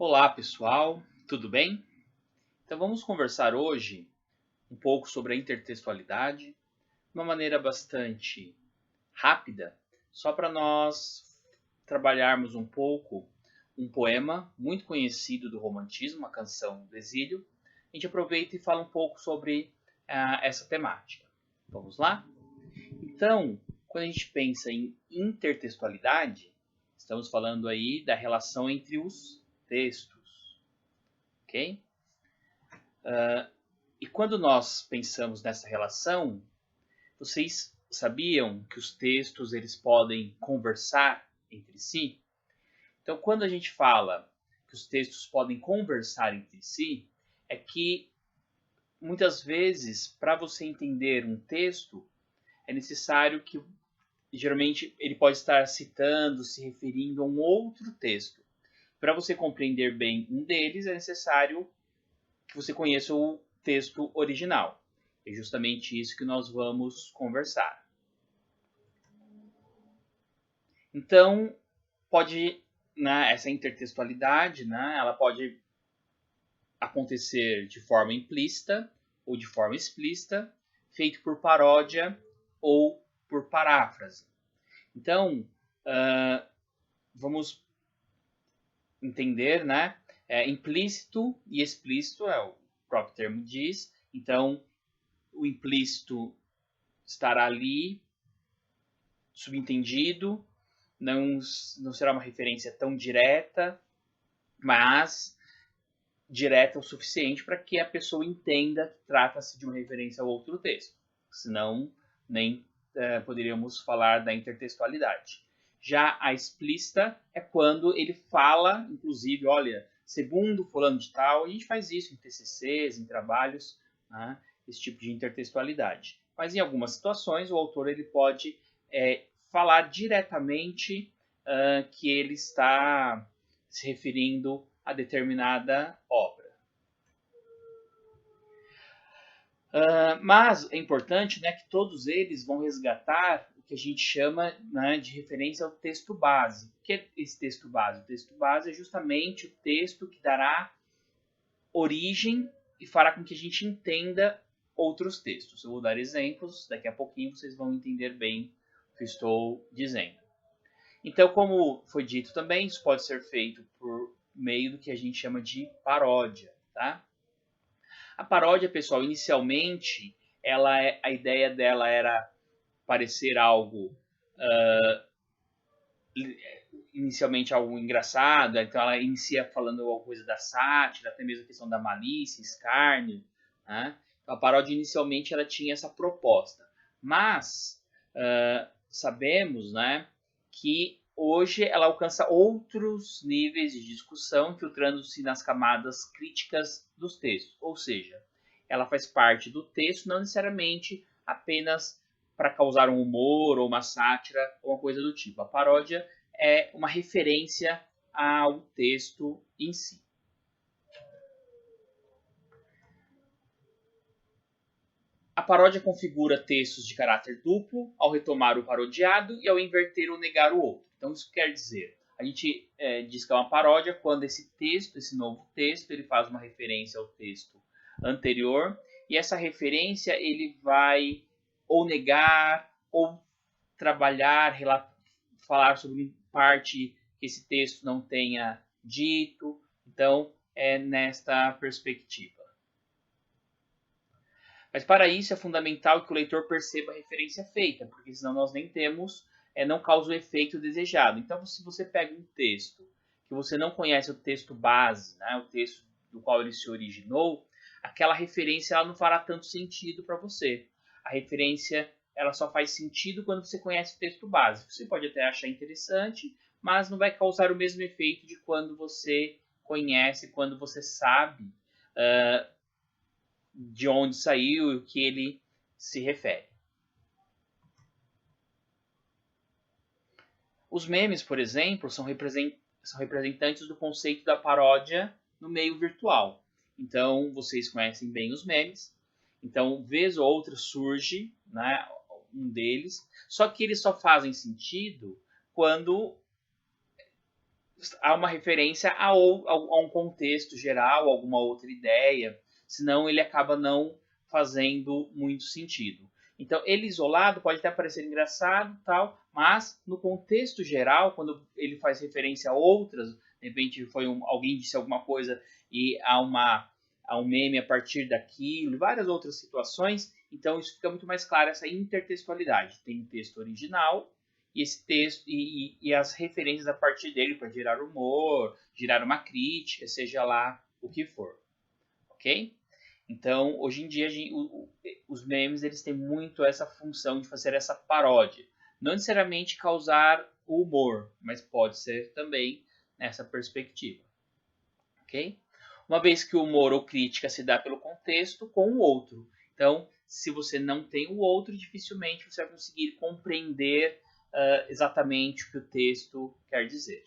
Olá, pessoal, tudo bem? Então vamos conversar hoje um pouco sobre a intertextualidade, de uma maneira bastante rápida, só para nós trabalharmos um pouco um poema muito conhecido do romantismo, a canção do Exílio. A gente aproveita e fala um pouco sobre essa temática. Vamos lá? Então, quando a gente pensa em intertextualidade, estamos falando aí da relação entre os textos, ok? E quando nós pensamos nessa relação, vocês sabiam que os textos eles podem conversar entre si? Então, quando a gente fala que os textos podem conversar entre si, é que muitas vezes, para você entender um texto, é necessário que, geralmente, ele pode estar citando, se referindo a um outro texto. Para você compreender bem um deles, é necessário que você conheça o texto original. É justamente isso que nós vamos conversar. Então, pode, né, essa intertextualidade, né, ela pode acontecer de forma implícita ou de forma explícita, feito por paródia ou por paráfrase. Então, vamos entender, né? Implícito e explícito, o próprio termo diz. Então, o implícito estará ali, subentendido, não será uma referência tão direta, mas direta o suficiente para que a pessoa entenda que trata-se de uma referência a outro texto. Senão, nem poderíamos falar da intertextualidade. Já a explícita é quando ele fala, inclusive, olha, segundo fulano de tal, a gente faz isso em TCCs, em trabalhos, né, esse tipo de intertextualidade. Mas em algumas situações o autor ele pode falar diretamente que ele está se referindo a determinada obra. Mas é importante, né, que todos eles vão resgatar o que a gente chama, né, de referência ao texto base. O que é esse texto base? O texto base é justamente o texto que dará origem e fará com que a gente entenda outros textos. Eu vou dar exemplos, daqui a pouquinho vocês vão entender bem o que eu estou dizendo. Então, como foi dito também, isso pode ser feito por meio do que a gente chama de paródia, tá? A paródia, pessoal, inicialmente, a ideia dela era parecer algo inicialmente algo engraçado, então ela inicia falando alguma coisa da sátira, até mesmo a questão da malícia, escárnio, né? Então, a paródia inicialmente ela tinha essa proposta, mas sabemos, né, que hoje ela alcança outros níveis de discussão, filtrando-se nas camadas críticas dos textos, ou seja, ela faz parte do texto, não necessariamente apenas para causar um humor ou uma sátira ou uma coisa do tipo. A paródia é uma referência ao texto em si. A paródia configura textos de caráter duplo ao retomar o parodiado e ao inverter ou negar o outro. Então isso quer dizer, a gente diz que é uma paródia quando esse texto, esse novo texto, ele faz uma referência ao texto anterior e essa referência ele vai ou negar ou trabalhar, falar sobre parte que esse texto não tenha dito. Então, é nesta perspectiva. Mas para isso é fundamental que o leitor perceba a referência feita, porque senão nós nem temos, não causa o efeito desejado. Então, se você pega um texto que você não conhece o texto base, né, o texto do qual ele se originou, aquela referência ela não fará tanto sentido para você. A referência ela só faz sentido quando você conhece o texto base. Você pode até achar interessante, mas não vai causar o mesmo efeito de quando você conhece, quando você sabe de onde saiu e o que ele se refere. Os memes, por exemplo, são representantes do conceito da paródia no meio virtual. Então, vocês conhecem bem os memes. Então, vez ou outra surge, né, um deles, só que eles só fazem sentido quando há uma referência a um contexto geral, alguma outra ideia, senão ele acaba não fazendo muito sentido. Então, ele isolado pode até parecer engraçado, tal, mas no contexto geral, quando ele faz referência a outras, de repente alguém disse alguma coisa e há um meme a partir daquilo, várias outras situações, então isso fica muito mais claro, essa intertextualidade. Tem o texto original e esse texto e as referências a partir dele para gerar humor, gerar uma crítica, seja lá o que for, ok? Então, hoje em dia, os memes eles têm muito essa função de fazer essa paródia. Não necessariamente causar o humor, mas pode ser também nessa perspectiva. Ok? Uma vez que o humor ou crítica se dá pelo contexto com o outro. Então, se você não tem o outro, dificilmente você vai conseguir compreender exatamente o que o texto quer dizer.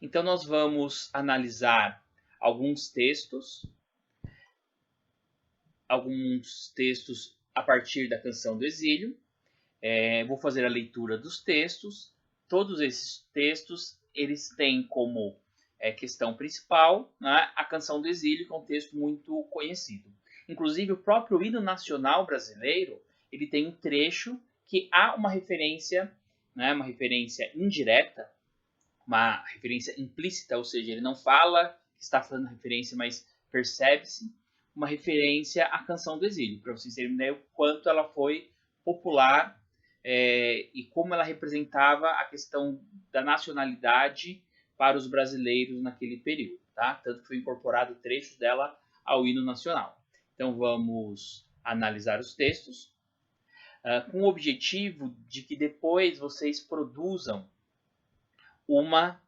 Então, nós vamos analisar alguns textos a partir da Canção do Exílio. Vou fazer a leitura dos textos. Todos esses textos eles têm como questão principal, né, a Canção do Exílio, que é um texto muito conhecido. Inclusive, o próprio hino nacional brasileiro ele tem um trecho que há uma referência, né, uma referência indireta, uma referência implícita, ou seja, ele não fala que está fazendo referência, mas percebe-se uma referência à Canção do Exílio, para vocês terem uma ideia o quanto ela foi popular e como ela representava a questão da nacionalidade para os brasileiros naquele período, tá? Tanto que foi incorporado trechos dela ao hino nacional. Então vamos analisar os textos com o objetivo de que depois vocês produzam uma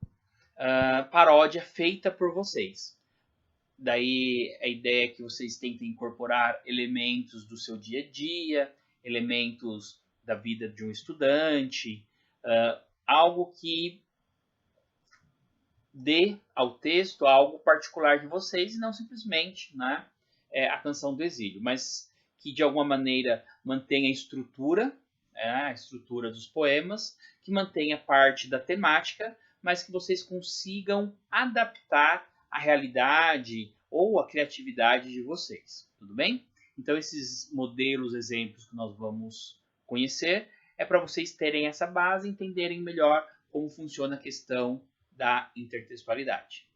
paródia feita por vocês. Daí a ideia é que vocês tentem incorporar elementos do seu dia a dia, elementos da vida de um estudante, algo que dê ao texto algo particular de vocês e não simplesmente, né, a Canção do Exílio, mas que de alguma maneira mantenha a estrutura dos poemas, que mantenha parte da temática, mas que vocês consigam adaptar a realidade ou a criatividade de vocês, tudo bem? Então esses modelos, exemplos que nós vamos conhecer, é para vocês terem essa base e entenderem melhor como funciona a questão da intertextualidade.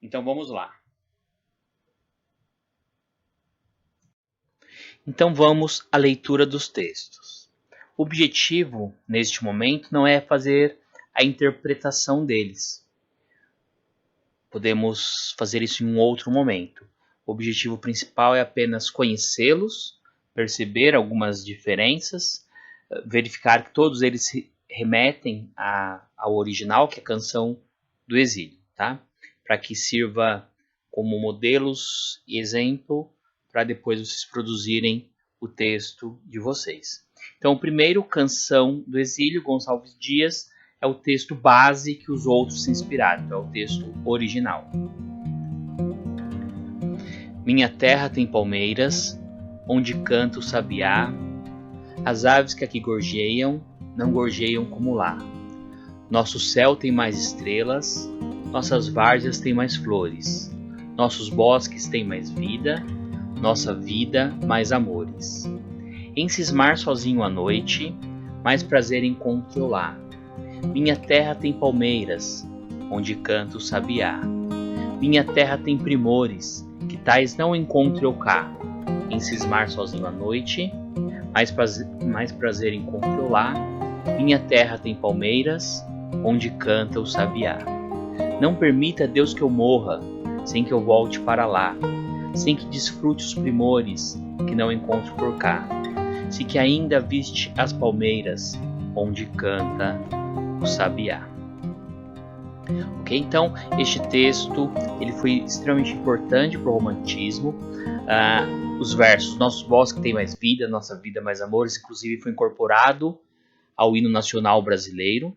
Então vamos lá. Então vamos à leitura dos textos. O objetivo, neste momento, não é fazer a interpretação deles. Podemos fazer isso em um outro momento. O objetivo principal é apenas conhecê-los, perceber algumas diferenças, verificar que todos eles remetem ao original, que é a Canção do Exílio, tá? Para que sirva como modelos e exemplo para depois vocês produzirem o texto de vocês. Então, o primeiro, Canção do Exílio, Gonçalves Dias, é o texto base que os outros se inspiraram, é o texto original. Minha terra tem palmeiras, onde canta o sabiá, as aves que aqui gorjeiam, não gorjeiam como lá. Nosso céu tem mais estrelas, nossas várzeas têm mais flores, nossos bosques têm mais vida, nossa vida mais amores. Em cismar sozinho à noite, mais prazer encontro eu lá. Minha terra tem palmeiras, onde canta o sabiá. Minha terra tem primores, que tais não encontro eu cá. Em cismar sozinho à noite, mais prazer encontro eu lá. Minha terra tem palmeiras, onde canta o sabiá. Não permita, Deus, que eu morra, sem que eu volte para lá, sem que desfrute os primores, que não encontro por cá. Se que ainda viste as palmeiras, onde canta o sabiá. Ok, então este texto ele foi extremamente importante para o romantismo. Os versos, nossos bosques têm mais vida, nossa vida mais amores, inclusive foi incorporado ao hino nacional brasileiro,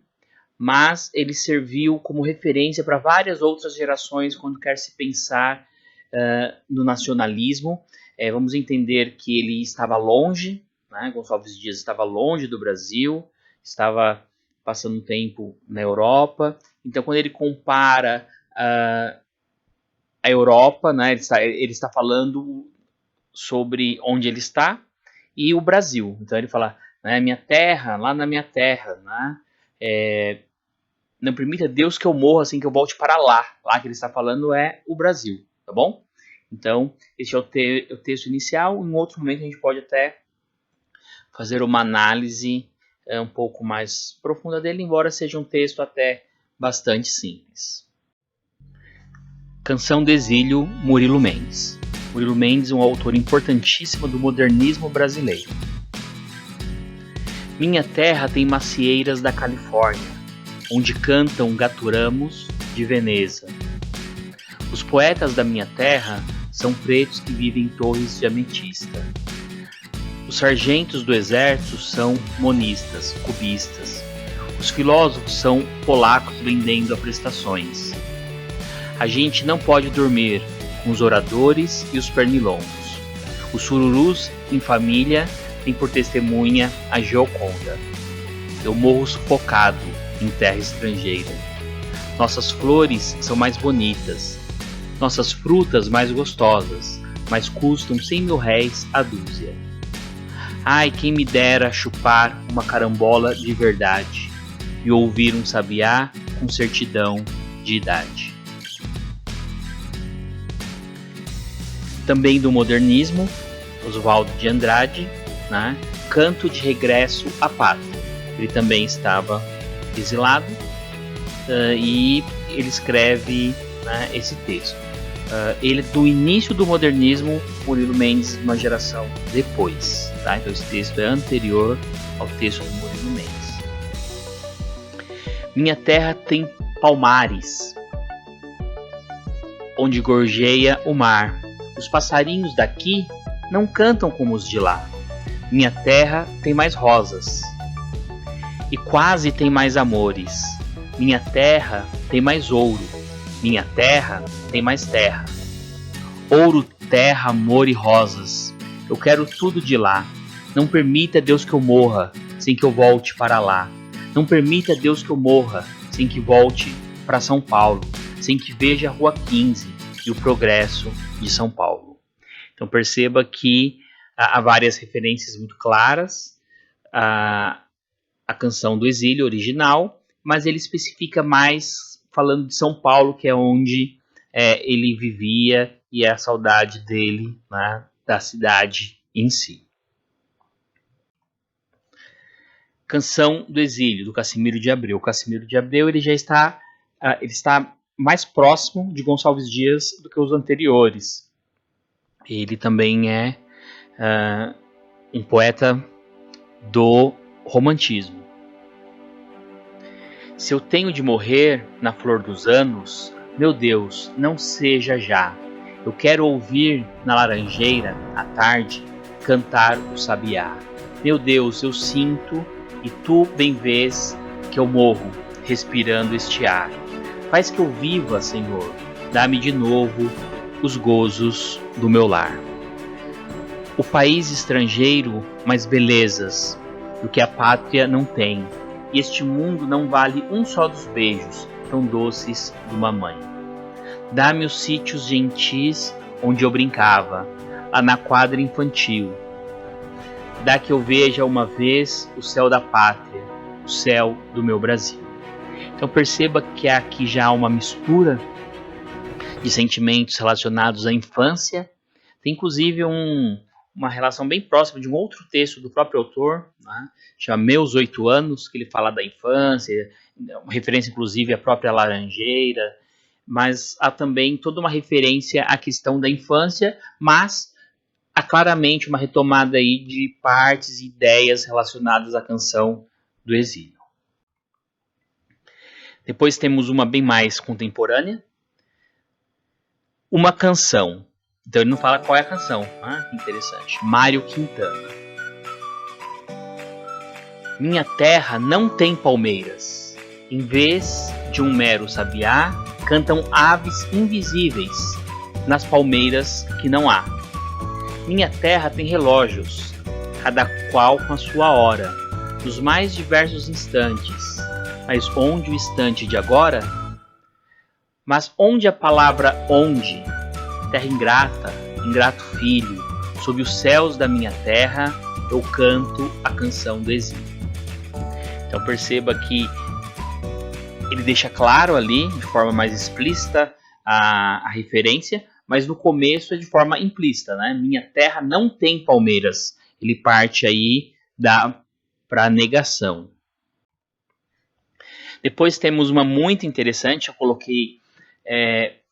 mas ele serviu como referência para várias outras gerações quando quer se pensar no nacionalismo. Vamos entender que ele estava longe, né? Gonçalves Dias estava longe do Brasil, estava passando um tempo na Europa. Então, quando ele compara a Europa, né, ele está falando sobre onde ele está e o Brasil. Então, ele fala, né, minha terra, lá na minha terra, né, não permita Deus que eu morra assim que eu volte para lá. Lá que ele está falando é o Brasil, tá bom? Então, esse é o texto inicial. Em outro momento, a gente pode até fazer uma análise um pouco mais profunda dele, embora seja um texto até bastante simples. Canção do Exílio, Murilo Mendes. Murilo Mendes é um autor importantíssimo do modernismo brasileiro. Minha terra tem macieiras da Califórnia, onde cantam gaturamos de Veneza. Os poetas da minha terra são pretos que vivem em torres de ametista. Os sargentos do exército são monistas, cubistas. Os filósofos são polacos vendendo a prestações. A gente não pode dormir com os oradores e os pernilongos. Os sururus em família têm por testemunha a Gioconda. Eu morro sufocado em terra estrangeira. Nossas flores são mais bonitas, nossas frutas mais gostosas, mas custam 100.000 réis a dúzia. Ai, quem me dera chupar uma carambola de verdade e ouvir um sabiá com certidão de idade. Também do modernismo, Oswaldo de Andrade, né? Canto de Regresso à Pátria. Ele também estava exilado e ele escreve, né, esse texto. Ele é do início do modernismo, Murilo Mendes uma geração depois. Tá? Então esse texto é anterior ao texto do Murilo Mendes. Minha terra tem palmares, onde gorjeia o mar. Os passarinhos daqui não cantam como os de lá. Minha terra tem mais rosas e quase tem mais amores. Minha terra tem mais ouro. Minha terra tem mais terra. Ouro, terra, amor e rosas. Eu quero tudo de lá. Não permita, Deus, que eu morra sem que eu volte para lá. Não permita, Deus, que eu morra sem que volte para São Paulo, sem que veja a Rua 15 e o progresso de São Paulo. Então perceba que há várias referências muito claras à Canção do Exílio original, mas ele especifica mais falando de São Paulo, que é onde ele vivia e é a saudade dele, né, da cidade em si. Canção do Exílio, do Cassimiro de Abreu. O Cassimiro de Abreu ele está mais próximo de Gonçalves Dias do que os anteriores. Ele também é um poeta do romantismo. Se eu tenho de morrer na flor dos anos, meu Deus, não seja já. Eu quero ouvir na laranjeira, à tarde, cantar o sabiá. Meu Deus, eu sinto e tu bem vês que eu morro, respirando este ar. Faz que eu viva, Senhor, dá-me de novo os gozos do meu lar. O país estrangeiro, mais belezas do que a pátria não tem, e este mundo não vale um só dos beijos tão doces de uma mãe. Dá-me os sítios gentis onde eu brincava, lá na quadra infantil. Dá que eu veja uma vez o céu da pátria, o céu do meu Brasil. Então perceba que aqui já há uma mistura de sentimentos relacionados à infância. Tem inclusive uma relação bem próxima de um outro texto do próprio autor, né, chama Meus 8 Anos, que ele fala da infância, uma referência inclusive à própria Laranjeira, mas há também toda uma referência à questão da infância, mas há claramente uma retomada aí de partes e ideias relacionadas à Canção do Exílio. Depois temos uma bem mais contemporânea, Uma Canção. Então ele não fala qual é a canção. Ah, que interessante. Mário Quintana. Minha terra não tem palmeiras. Em vez de um mero sabiá, cantam aves invisíveis nas palmeiras que não há. Minha terra tem relógios, cada qual com a sua hora, nos mais diversos instantes. mas onde o instante de agora? Mas onde a palavra onde? Terra ingrata, ingrato filho, sob os céus da minha terra, eu canto a canção do exílio. Então perceba que ele deixa claro ali, de forma mais explícita, a referência, mas no começo é de forma implícita, né? Minha terra não tem palmeiras. Ele parte aí para a negação. Depois temos uma muito interessante, eu coloquei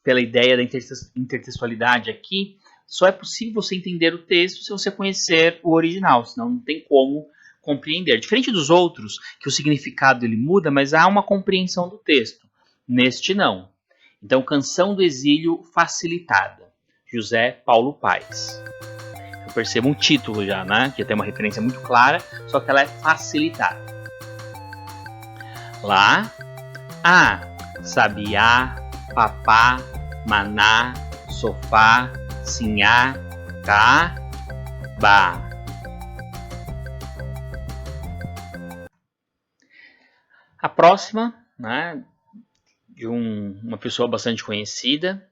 pela ideia da intertextualidade aqui. Só é possível você entender o texto se você conhecer o original, senão não tem como compreender. Diferente dos outros, que o significado ele muda, mas há uma compreensão do texto. Neste não. Então, Canção do Exílio Facilitada, José Paulo Paes. Eu percebo um título já, né? Que tem uma referência muito clara, só que ela é facilitada. Lá, sabiá, papá, maná, sofá, sinhá, cá, ba. A próxima, né, de uma pessoa bastante conhecida,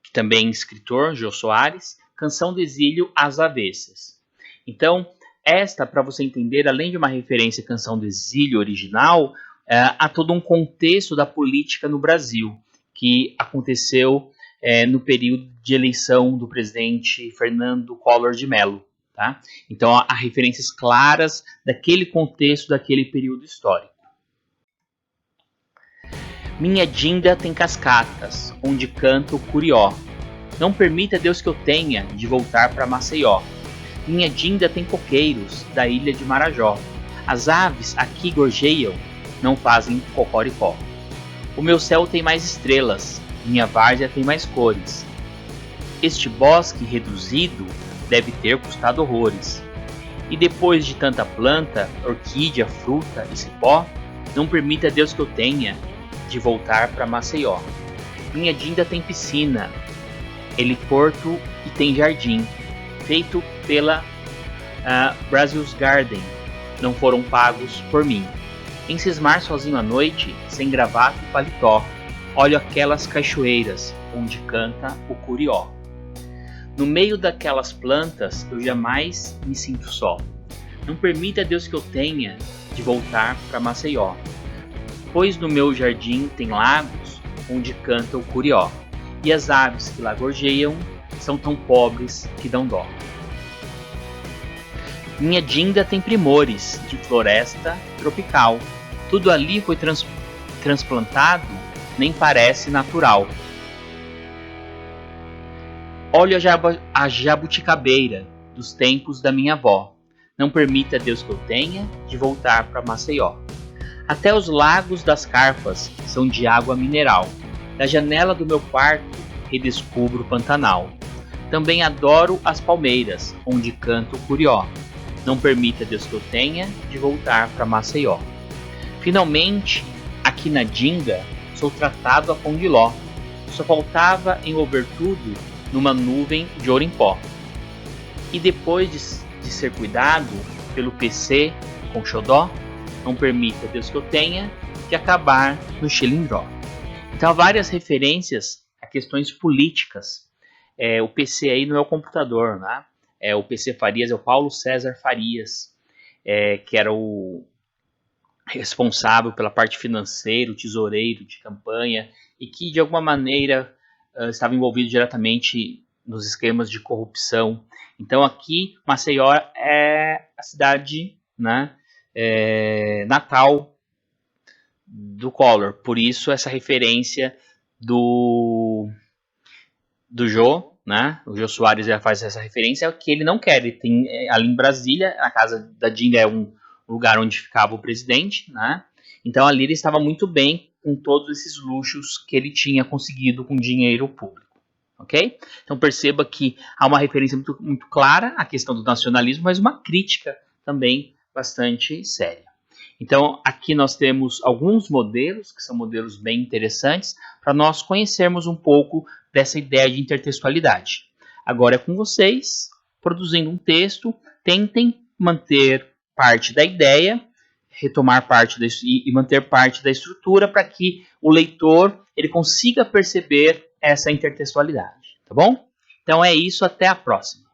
que também é escritor, Jô Soares, Canção do Exílio às Avessas. Então, esta, para você entender, além de uma referência à Canção do Exílio original, há todo um contexto da política no Brasil, que aconteceu no período de eleição do presidente Fernando Collor de Mello. Tá? Então, há referências claras daquele contexto, daquele período histórico. Minha dinda tem cascatas, onde canta o curió. Não permita Deus que eu tenha de voltar para Maceió. Minha dinda tem coqueiros, da ilha de Marajó. As aves aqui gorjeiam, não fazem cocoricó. O meu céu tem mais estrelas, minha várzea tem mais cores. Este bosque reduzido deve ter custado horrores. E depois de tanta planta, orquídea, fruta e cipó, não permita Deus que eu tenha de voltar para Maceió. Minha dinda tem piscina, heliporto e tem jardim, feito pela Brasil's Garden, não foram pagos por mim. Em cismar sozinho à noite, sem gravata e paletó, olho aquelas cachoeiras, onde canta o curió. No meio daquelas plantas, eu jamais me sinto só. Não permita Deus que eu tenha de voltar para Maceió. Pois no meu jardim tem lagos onde canta o curió, e as aves que lá gorjeiam são tão pobres que dão dó. Minha dinda tem primores de floresta tropical, tudo ali foi transplantado, nem parece natural. Olha a jabuticabeira dos tempos da minha avó, não permita Deus que eu tenha de voltar para Maceió. Até os lagos das carpas são de água mineral. Da janela do meu quarto redescubro o Pantanal. Também adoro as palmeiras, onde canta o curió. Não permita Deus que eu tenha de voltar para Maceió. Finalmente, aqui na dinga, sou tratado a pão de ló. Só faltava envolver tudo numa nuvem de ouro em pó. E depois de ser cuidado pelo PC com xodó, não permita Deus que eu tenha de acabar no xilindró. Então há várias referências a questões políticas. O PC aí não é o computador, né? O PC Farias é o Paulo César Farias, que era o responsável pela parte financeira, o tesoureiro de campanha, e que de alguma maneira estava envolvido diretamente nos esquemas de corrupção. Então aqui Maceió é a cidade, né, natal do Collor, por isso essa referência do Jô, né? O Jô Soares já faz essa referência, que ele não quer. Ele tem ali em Brasília, a casa da dinga é um lugar onde ficava o presidente, né? Então ali ele estava muito bem com todos esses luxos que ele tinha conseguido com dinheiro público, ok? Então perceba que há uma referência muito, muito clara à questão do nacionalismo, mas uma crítica também bastante séria. Então aqui nós temos alguns modelos, que são modelos bem interessantes, para nós conhecermos um pouco dessa ideia de intertextualidade. Agora é com vocês, produzindo um texto, tentem manter parte da ideia retomar parte e manter parte da estrutura para que o leitor ele consiga perceber essa intertextualidade, tá bom? Então é isso, até a próxima.